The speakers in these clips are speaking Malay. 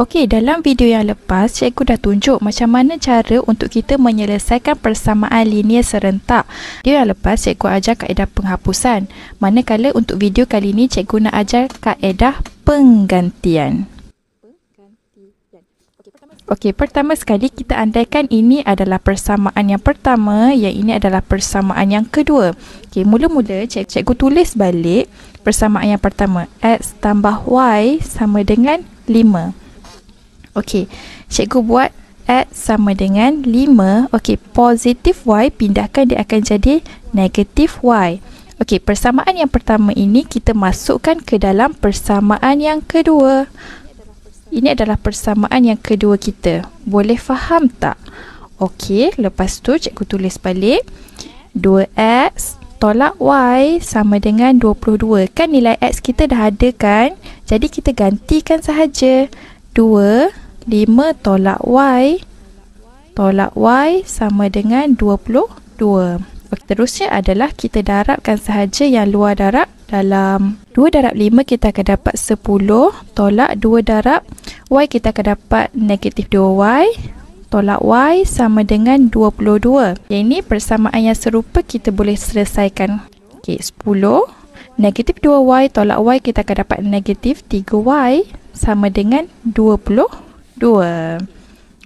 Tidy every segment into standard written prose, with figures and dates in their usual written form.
Okey, dalam video yang lepas, cikgu dah tunjuk macam mana cara untuk kita menyelesaikan persamaan linear serentak. Video yang lepas, cikgu ajar kaedah penghapusan. Manakala untuk video kali ini, cikgu nak ajar kaedah penggantian. Okey, pertama sekali kita andaikan ini adalah persamaan yang pertama, yang ini adalah persamaan yang kedua. Okey, mula-mula cikgu tulis balik persamaan yang pertama. X tambah Y sama dengan 5. Okey, cikgu buat X sama dengan 5. Okey, positif Y pindahkan, dia akan jadi negatif Y. Okey, persamaan yang pertama ini kita masukkan ke dalam persamaan yang kedua. Ini adalah persamaan yang kedua kita. Boleh faham tak? Okey, lepas tu cikgu tulis balik 2X tolak Y sama dengan 22. Kan nilai X kita dah ada kan? Jadi kita gantikan sahaja. 5 tolak Y sama dengan 22. Terusnya adalah kita darabkan sahaja yang luar darab. Dalam 2 darab 5 kita akan dapat 10 tolak 2 darab Y kita akan dapat negatif 2Y tolak Y sama dengan 22. Yang ini persamaan yang serupa kita boleh selesaikan. Okey, 10 negatif 2Y tolak Y kita akan dapat negatif 3Y sama dengan 22.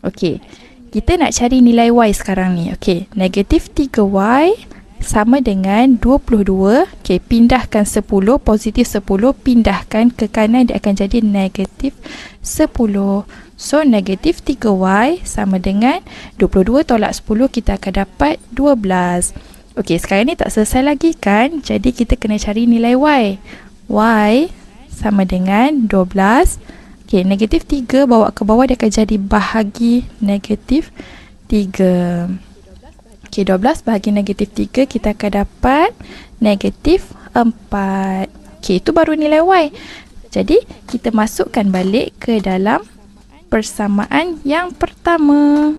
Okey, kita nak cari nilai Y sekarang ni. Okey, negatif 3Y sama dengan 22. Okey, pindahkan 10, positif 10, pindahkan ke kanan, dia akan jadi negatif 10. So, negatif 3Y sama dengan 22 tolak 10, kita akan dapat 12. Okey, sekarang ni tak selesai lagi kan? Jadi, kita kena cari nilai Y. Y sama dengan 12. Okey, negatif 3 bawa ke bawah, dia akan jadi bahagi negatif 3. Okey, 12 bahagi negatif 3, kita akan dapat negatif 4. Okey, itu baru nilai Y. Jadi, kita masukkan balik ke dalam persamaan yang pertama.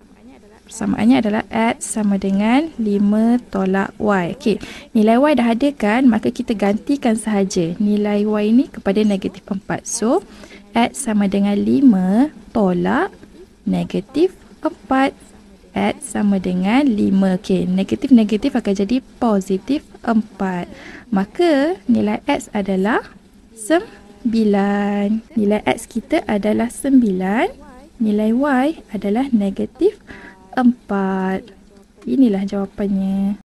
Persamaannya adalah X sama dengan 5 tolak Y. Okey, nilai Y dah ada kan? Maka kita gantikan sahaja nilai Y ini kepada negatif 4. So, X sama dengan 5 tolak negatif 4. X sama dengan 5. Okey, negatif-negatif akan jadi positif 4. Maka nilai X adalah 9. Nilai X kita adalah 9. Nilai Y adalah negatif 4. Inilah jawapannya.